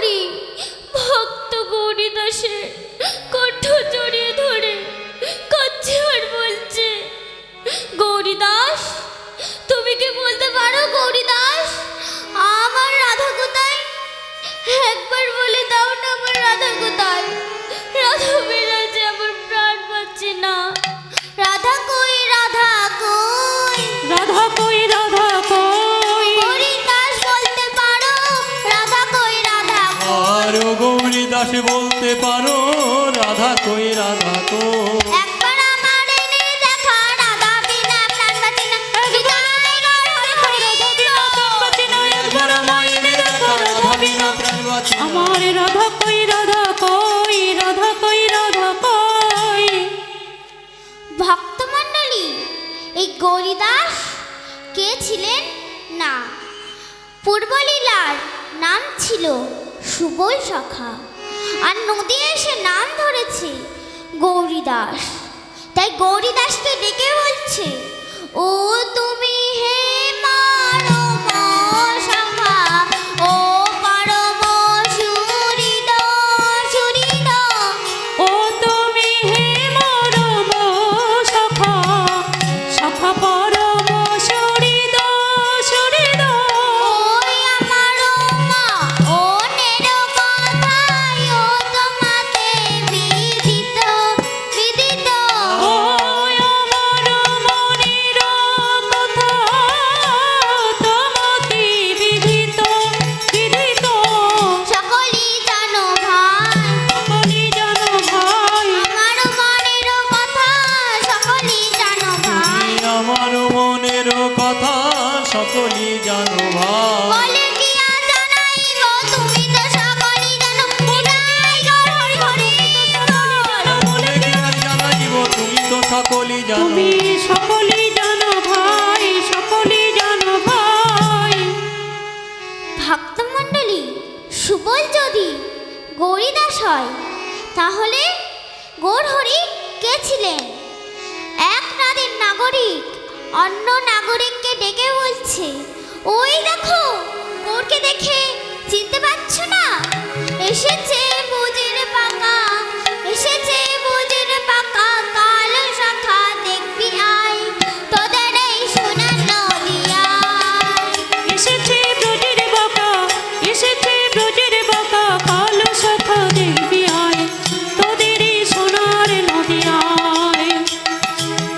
হরি ভক্ত গৌরীদাসের কণ্ঠ জড়িয়ে ধরে কাঁদছে আর বলছে, গৌরীদাস তুমি কি বলতে পারো গৌরীদাস আমার রাধা কোথায়? একবার বলে দাও না আমার রাধা কোথায়? রাধা বেরাজে আমার প্রাণ পাচ্ছে না। রাধা কই, রাধা কই, রাধা কই, রাধা কই, গৌরীদাস বলতে পারো রাধা কই, রাধা কই? আরো গৌরীদাস বলতে পারো রাধা কই, রাধা কই? একবার আমার এনে দেখা রাধা বিনা প্রাণ বাঁচে না। একবার আমায় এনে দেখা রাধা বিনা প্রাণ বাঁচে না। আমার রাধা কই, রাধা কই, রাধা কই, রাধা কই। ভক্তমণ্ডলী, এই গৌরীদাস কে ছিলেন? না, পূর্বলীলার নাম ছিল সুবল সখা, আর নদী এসে নাম ধরেছে গৌরীদাস। তাই গৌরীদাসকে ডেকে বলছে, ও তুমি হে মারম সখা, ও পরম সুহৃদ সুহৃদ। ও তুমি হে মরম সখা, সখা পরম সুহৃদ সুহৃদ। ওই আমার মা ও নেরো কথায় ও তোমাতে বিদিত বিদিত। ওই আমার মনের কথা তোমাতে বিদিত বিদিত। সকলই জানো ভাই, সকলই জানো ভাই, আমার মনের কথা সকলই জানো ভাই। তুমি আমার মনের কথা সকলই জানো ভাই। বলে কি আর জানাইব, তুমি তো সকলই জানো। বিদায় গৌর হরি হরি বল। বলে কি আর জানাইব, তুমি তো সকলই জানো। তুমি সকলই জানো ভাই, সকলই জানো ভাই। ভক্তমণ্ডলী, সুবল যদি গৌরীদাস হয় তাহলে গৌরহরি কে ছিলেন? এক রাতের নাগরিক অন্য নাগরিককে ডেকে বলছে, ওই দেখো গৌরকে দেখে চিনতে পারছো না? এসেছে বুঝির পাকা, এসেছে বুঝির পাকা, কালো শাখা দেখবি আয়, তোদের এই সোনার নদিয়ায়। এসেছে ব্রজের বাঁকা, এসেছে ব্রজের বাঁকা, কালো শাখা দেখবি আয়, তোদের এই সোনার নদিয়ায়।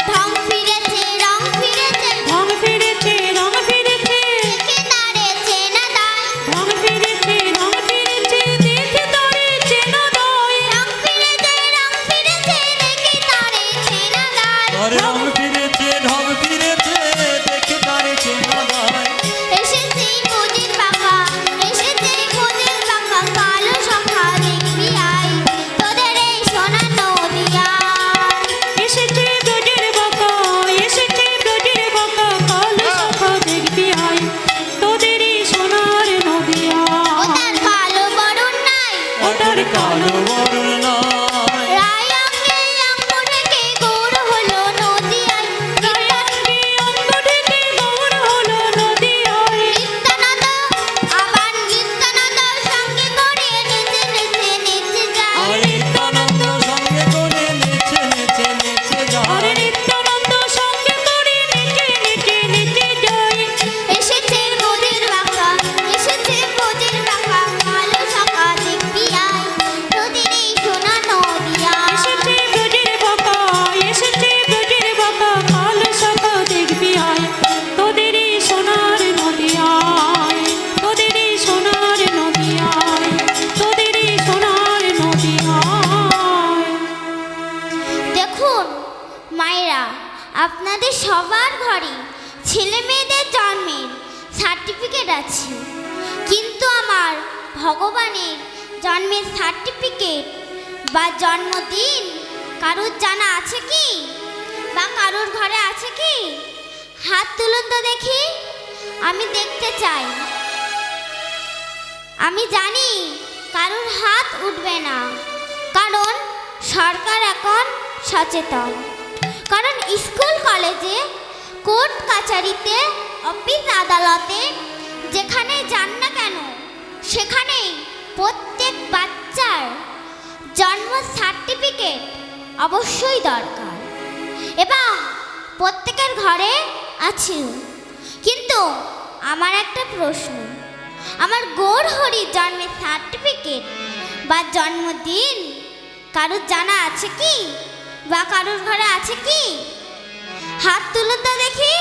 ঢং ফিরেছে, রং ফিরেছে, রং ফিরেছে, রং ফিরেছে, দেখে তারে চেনা দায়। রং ফিরেছে, রং ফিরেছে, দেখে তারে চেনা দায়। রং ফিরেছে, রং ফিরেছে, দেখে তারে চেনা দায়। আর রং ফিরেছে, ঢং ফিরেছে, দেখে তারে চেনা দায়। এসেছে বুঝির পাখা, এসেছে বুঝির পাখা, কালো শাখা দেখবি আয়, তোদের এই সোনার নদিয়ায়। এসেছে ব্রজের বাঁকা, এসেছে ব্রজের বাঁকা, কালো শাখা দেখবি আয়, তোদের এই সোনার নদিয়ায়। ওটার কালো বরণ নাই, ওটার কালো বরণ নাই। রায় অঙ্গে অঙ্গ ঢেকে গৌর হলো নদিয়ায়। রায়াঙ্গি অঙ্গ ঢেকে গৌর হলো নদিয়ায়। নিত্যানন্দ আবার নিত্যানন্দ সঙ্গে করে নেচে নেচে নেচে যায়। আর নিত্যানন্দ সঙ্গে করে নেচে নেচে নেচে আর যায়। নিত্যানন্দ সঙ্গে করে নেচে নেচে নেচে যায়। এসেছে বুঝির বাঁকা, এসেছে বুঝির বাঁকা, কালো শাখা দেখবি আয়, তোদের এই সোনা নদিয়ায়। এসেছে ব্রজের বাঁকা, এসেছে ব্রজের বাঁকা, কালো শাখা দেখবি আয়, তোদের এই সোনার নদিয়ায়, তোদের এই সোনার নদিয়ায়, তোদের এই সোনার নদিয়ায়। দেখুন মায়েরা, আপনাদের সবার ঘরে ছেলে মেয়েদের জন্মের সার্টিফিকেট আছে, কিন্তু আমার ভগবানের জন্মের সার্টিফিকেট বা জন্মদিন কারোর জানা আছে কি? বা কারোর ঘরে আছে কি? হাত তুলুন তো দেখি, আমি দেখতে চাই। আমি জানি কারোর হাত উঠবে না, কারণ সরকার এখন সচেতন। কারণ স্কুল কলেজে, কোর্ট কাছারিতে, অফিস আদালতে যেখানে যান না কেন সেখানেই প্রত্যেক বাচ্চার জন্ম সার্টিফিকেট অবশ্যই দরকার এবং প্রত্যেকের ঘরে আছে। কিন্তু আমার একটা প্রশ্ন, আমার গৌর হরির জন্মের সার্টিফিকেট বা জন্মদিন কারোর জানা আছে কি, বা কারোর ঘরে আছে কি? হাত তুলুন তো দেখি,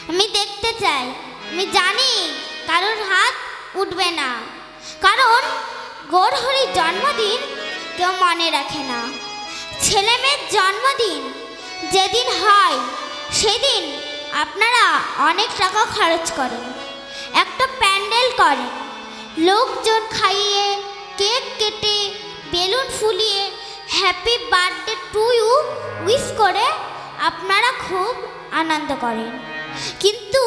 আমি দেখতে চাই। আমি জানি কারোর হাত উঠবে না, কারণ গৌর হরির জন্মদিন কেউ মনে রাখে না। ছেলে মেয়ের জন্মদিন যেদিন হয় সেদিন আপনারা অনেক টাকা খরচ করেন, একটা প্যান্ডেল করেন, লোকজন খাইয়ে, কেক কেটে, বেলুন ফুলিয়ে happy birthday to you wish করে আপনারা খুব আনন্দ করেন। কিন্তু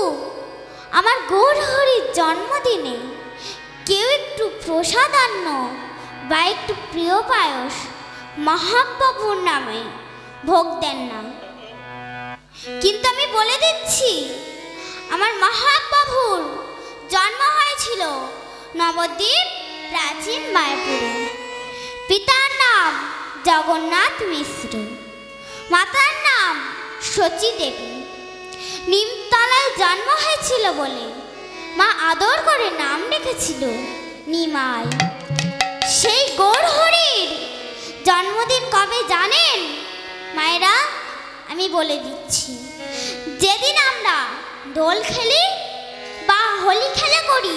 আমার গৌর হরির জন্মদিনে কেউ একটু প্রসাদান্ন বা একটু প্রিয় পায়স মহাপ্রভুর নামে ভোগ দেন না। কিন্তু আমি বলে দিচ্ছি, আমার মহাপ্রভুর জন্ম হয়েছিল নবদ্বীপ প্রাচীন মায়াপুরে। পিতার নাম জগন্নাথ মিশ্র, মাতার নাম শচী দেবী। নিমতলায় জন্ম হয়েছিল বলে মা আদর করে নাম রেখেছিল নিমাই। সেই গৌর হরির জন্মদিন কবে জানেন মায়েরা? আমি বলে দিচ্ছি, যেদিন আমরা দোল খেলি বা হোলি খেলা করি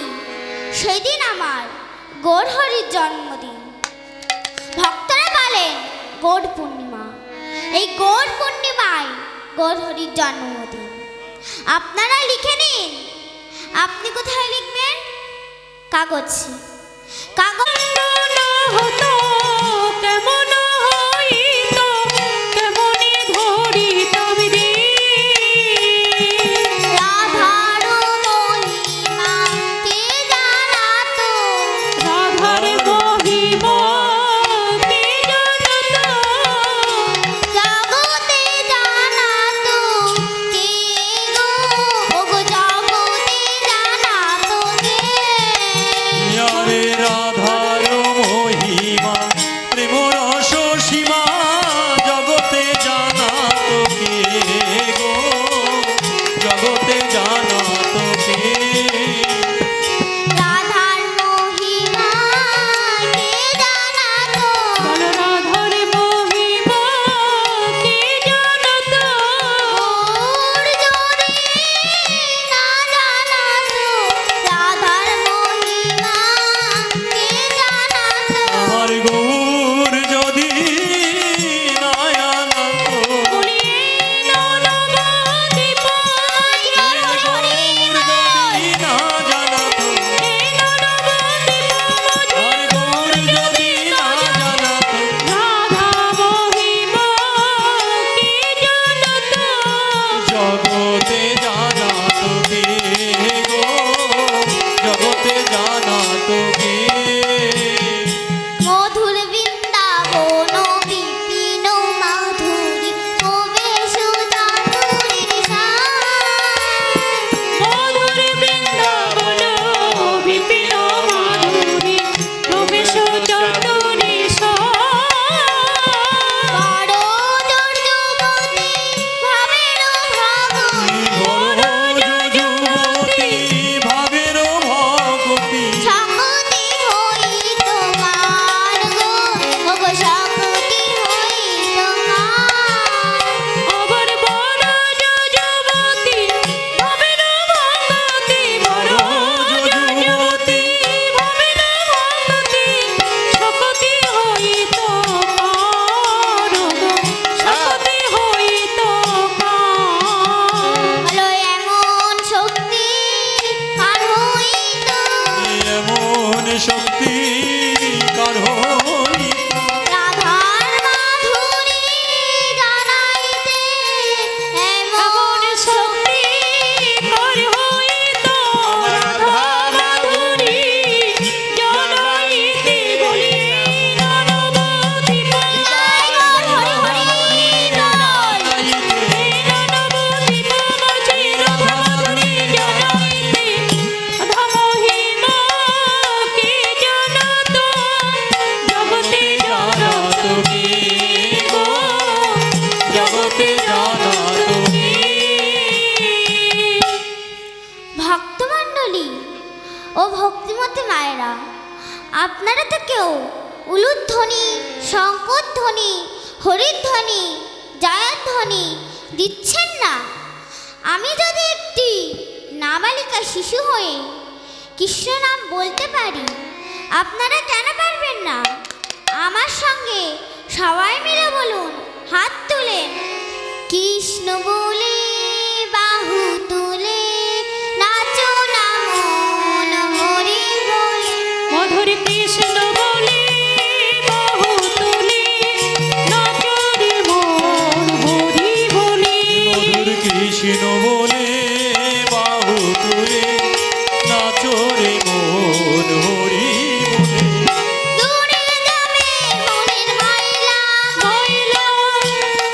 সেদিন আমার গৌর হরির জন্মদিন। ভক্তরা বলেন গৌর পূর্ণিমা। এই গৌর পূর্ণিমায় গৌর হরির জন্মদিন। আপনারা লিখে নিন। আপনি কোথায় লিখবেন? কাগজে। কাগজ হতো কেমন হইত, কেমনে ধরিতাম দিন। রাধার মহিমা কে জানাতো, রাধার মহিমা কে জানাতো, জগতে জানাতো কে গো, ওগো জগতে জানাতো কে। ইয়া রে রাধা মণ্ডলী ও ভক্তিমতী মায়েরা, আপনারা তো কেউ উলুধ্বনি, শঙ্করধ্বনি, হরিধ্বনি, জয়ধ্বনি দিচ্ছেন না। আমি যদি একটি নাবালিকা শিশু হয়ে কৃষ্ণ নাম বলতে পারি, আপনারা কেন পারবেন না? আমার সঙ্গে সবাই মিলে বলুন, হাত তুলেন। কৃষ্ণ বলে বাহু তুলে নাচো না মন হরি বলে। মধুর কৃষ্ণ বলে বাহু তুলে নাচো রে মন হরি বলে। মধুর কৃষ্ণ বলে বাহু তুলে নাচো রে মন হরি বলে। দূরে যাবে মনের ময়লা, ময়লা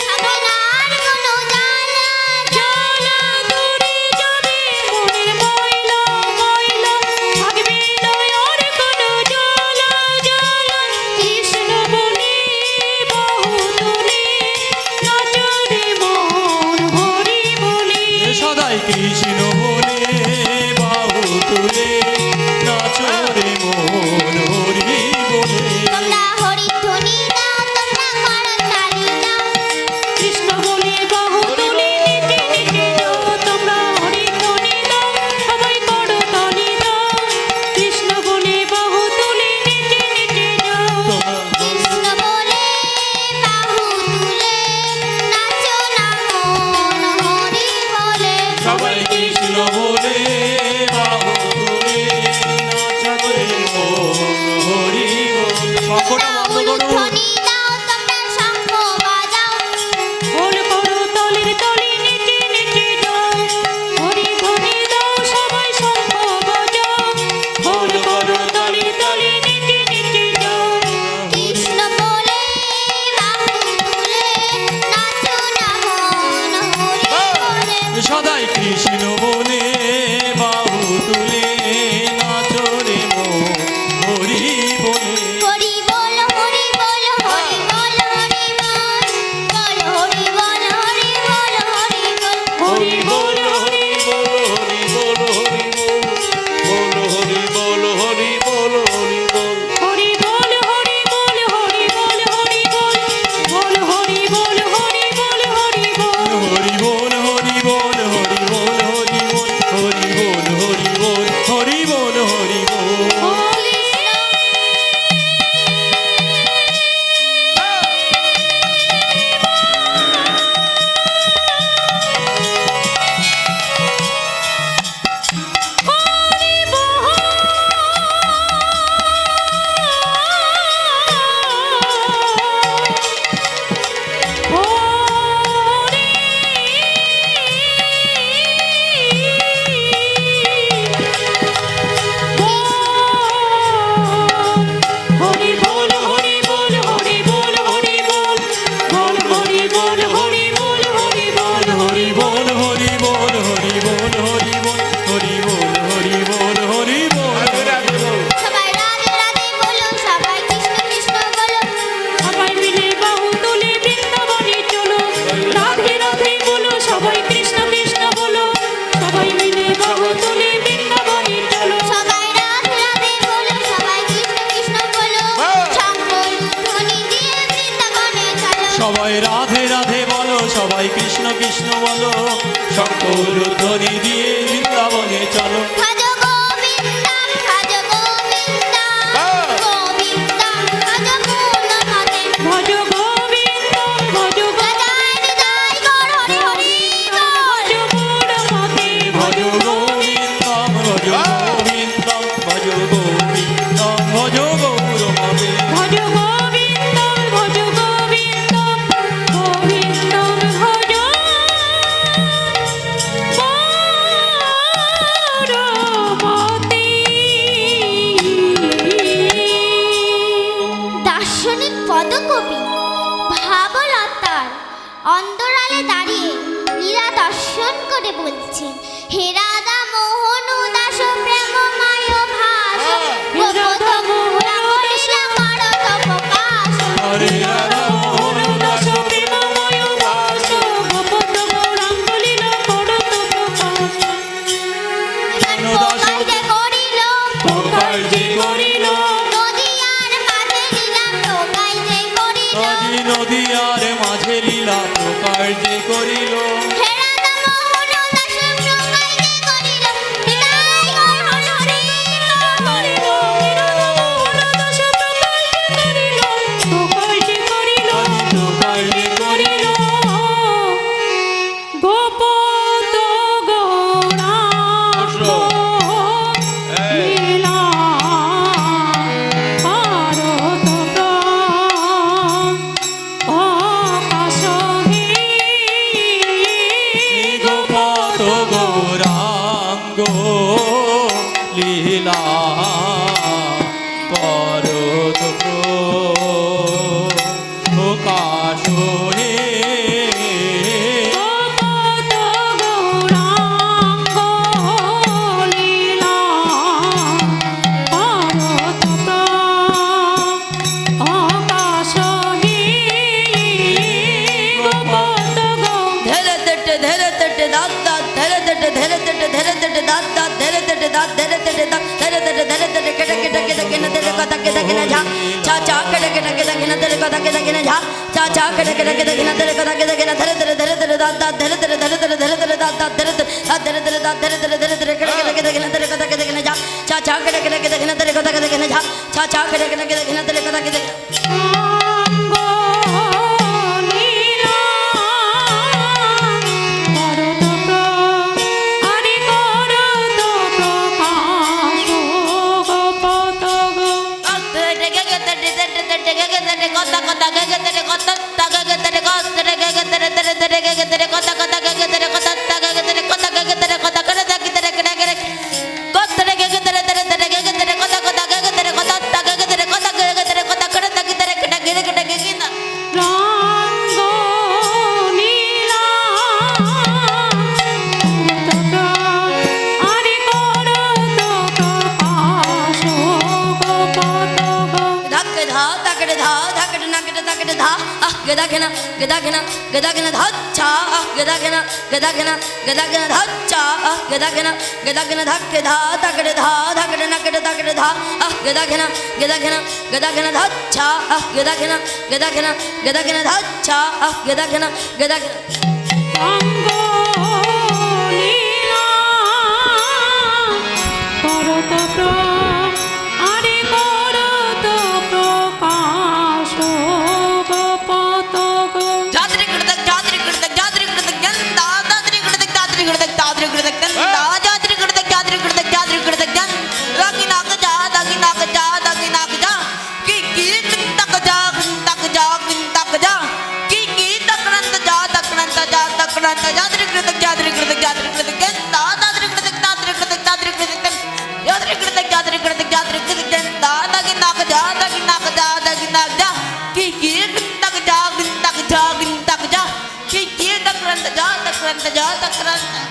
থাকবে না আর কোনো জ্বালা। জ্বালা, দূরে যাবে মনের ময়লা, ময়লা থাকবে না আর কোনো জ্বালা, জ্বালা। কৃষ্ণ বলে বাহু তুলে নাচো রে মন হরি বলে। সদাই কৃষ্ণ বলে বাহু তুলে নাচো রে মন হরি বলে। তোমরা হরিধ্বনি দাও, তোমরা করতালি দাও। কৃষ্ণ বলে বাহু তুলে নিচে নিচে যাও, তোমরা হরি ধ্বনি দাও, সবাই করো তালি দাও। কৃষ্ণ বলে বাহু তুলে নিচে নিচে যাও। কৃষ্ণ বলে বাহু তুলে নাচো না মন হরি বলে। সবাই কৃষ্ণ বলে বাহু তুলে নাচো রে মন হরি বলে। শঙ্খটা বন্ধ করুন। উলুধ্বনি দাও, তোমরা শঙ্খ বাজাও। বল করো তালির তালি নিচে নিচে যাও, হরি ধ্বনি দাও, সবাই শঙ্খ বাজাও। বল করো তালির তালি নিচে নিচে যাও। কৃষ্ণ বলে বাহু তুলে নাচো না মন হরি বলে। সদাই কৃষ্ণ বলে বাহু তুলে নাচো রে মন হরি বলে। হরি বল, হরি বল, হরি বল, হরি বল। বল হরি বল, হরি বল, হরি বল। হরি বল, হরি হরি বল হরি বল হরি বল হরি বল হরি বল। হরি বল, হরি বল, হরি বল, হরি বল। বল হরি বল, হরি বল, হরি বল। হরি বল হরি বল হরি বল হরি বল হরি বল হরি বল হরি বল হরি বল। হরি বল, হরি বল, হরি বল, হরি বল। বল হরি বল, হরি বল, হরি বল। হরি বল হরি বল হরি বল হরি বল হরি বল হরি বল হরি বল। সবাই রাধে রাধে বলো, সবাই কৃষ্ণ কৃষ্ণ বলো। সবাই মিলে বাহু তুলে বৃন্দাবনে চলো, রাধে রাধে বলো, সবাই কৃষ্ণ কৃষ্ণ বলো। সবাই মিলে বাহু তুলে বৃন্দাবনে চলো। সবাই রাধে রাধে বলো, সবাই কৃষ্ণ কৃষ্ণ বলো। শঙ্খ ধ্বনি দিয়ে বৃন্দাবনে চলো। সবাই রাধে রাধে বলো, সবাই কৃষ্ণ কৃষ্ণ বলো, শঙ্কর ধ্বনি দিয়ে বৃন্দাবনে চলো। ভজ গোবিন্দম, ভজ গোবিন্দম, গোবিন্দম ভজ পূর্ণমতে। ভজ গোবিন্দ, ভজ হৃদয় হৃদয় গৌর হরি হরি বল। পূর্ণমতে। ভজ গোবিন্দম ভজ গোবিন্দম ভজ গোবিন্দম ভজ গৌরমতে। ভজ গোবিন্দ, ভজ গোবিন্দ, গোবিন্দম ভজ গৌরমতে। দার্শনিক পদকবি ভাবলতার অন্তরালে দাঁড়িয়ে লীলা দর্শন করে বলছেন, হে রাধা মোহন দাস প্রেমময় ভাস, গোপত মোহন লীলা করত প্রকাশ। হরে রাধা মোহন দাস প্রেমময় ভাস, গোপত গৌরাঙ্গ লীলা করত প্রকাশ। প্রকাশ কার্যে করিল নদী আর মাঝে লীলা প্রকাশ যে করিল নদী নদী আর মাঝে লীলা প্রকার যে করিল হেরাদ মোহন দাস প্রকাশ যে করিল নিতাই গৌর হরি করিল দাস প্রকাশ করিল প্রকাশ করিল প্রকার যে করিল গোপত গৌরাঙ্গ লীলা পারত আকাশে গোপত গৌরাঙ্গ লীলা করত প্রকাশ হে গোপত গৌরাঙ্গ লীলা পারত আকাশে গোপত ধেরে তেটে দাঁত দাঁত ধেরে তেটে দাঁত দাঁত ধেরে তেটে দাঁত ধেরে তেটে দাঁত ধেরে তেটে কেটে কেটে কেটে কেটে তেরে কথা কেটে কেটে ঝা চা চা কেটে কেটে কেটে কেটে তেরে কথা কেটে কেটে ঝা চা চা কেটে কেটে কেটে কেটে তেরে কথা কেটে কেটে ধেরে তেরে দাঁত দাঁত ধেরে তেরে দাঁত দাঁত ধেরে তেরে দাঁত ধেরে তেরে কেটে কেটে কেটে কেটে তেরে কথা কেটে কেটে ঝা চা চা কেটে কেটে কেটে কেটে তেরে কথা কেটে কেটে ঝা চা চা কেটে কেটে কেটে কেটে তেরে কথা কেটে অঙ্গ লীলা করত হরি করত প্রকাশ গোপত কথা কথা গেগে তেরে কথা তাগে তেরে কথা তেরে গেগে তেরে তেরে তেরে গেগে তেরে কথা কথা গেগে তেরে কথা তাগে তেরে কথা গেগে তেরে কথা করে থাকি তেরে কেটে কেটে কথা তেরে গেগে তেরে তেরে তেরে গেগে তেরে কথা কথা গেগে তেরে কথা তাগে তেরে কথা গেগে তেরে কথা করে থাকি তেরে কেটে কেটে কেটে গেগে না রঙ্গ লীলা করত হরি করত প্রকাশ গোপত ধাক্কে ধা তাকড়ে ধা ধাকড়ে না কেটে তাকড়ে ধা আহ গেদা খেনা ধাচ্চা আহ গেদা খেনা ধাচ্চা আহ গেদা খেনা ধাক্কে ধা তাকড়ে ধা ধাকড়ে না কেটে তাকড়ে ধা আহ গেদা খেনা ধাচ্চা আহ গেদা খেনা ধাচ্চা আহ গেদা খেনা অঙ্গ লীলা করত হরি করত প্রকাশ গোপত ಜಾತ್ರೆ ಕಡದಕ್ ಜಾತ್ರೆ ಕಡದಕ್ ಜಾತ್ರೆ ಕಡದಕ್ ಜಂದ ಜಾತ್ರೆ ಕಡದಕ್ ಜಾತ್ರೆ ಕಡದಕ್ ಜಾತ್ರೆ ಕಡದಕ್ ಜಂದ ಜಾತ್ರೆ ಕಡದಕ್ ಜಾತ್ರೆ ಕಡದಕ್ ಜಾತ್ರೆ ಕಡದಕ್ ಜಂದ ರಾಗಿ ನಾಕ ಜಾ ಕಿ ತಕ ಜಾ ಕಿ ತಕರಂತ ಜಾ ಜಾತ್ರೆ ಕಡದಕ್ ಜಾತ್ರೆ ಕಡದಕ್ ಜಾತ್ರೆ ಕಡದಕ್ ಜಂದ ಜಾತ್ರೆ ಕಡದಕ್ ಜಾತ್ರೆ ಕಡದಕ್ ಜಾತ್ರೆ ಕಡದಕ್ ಜಾತ್ರೆ ಕಡದಕ್ ಜಾತ್ರೆ ಕಡದಕ್ ಜಾತ್ರೆ ಕಡದಕ್ ಜಂದ ದಾಗಿ ನಾಕ ಜಾ ಕಿ ತಕ ಜಾ ಕಿ ತಕ್ರಂತ ಜಾ ತಕ್ರಂತ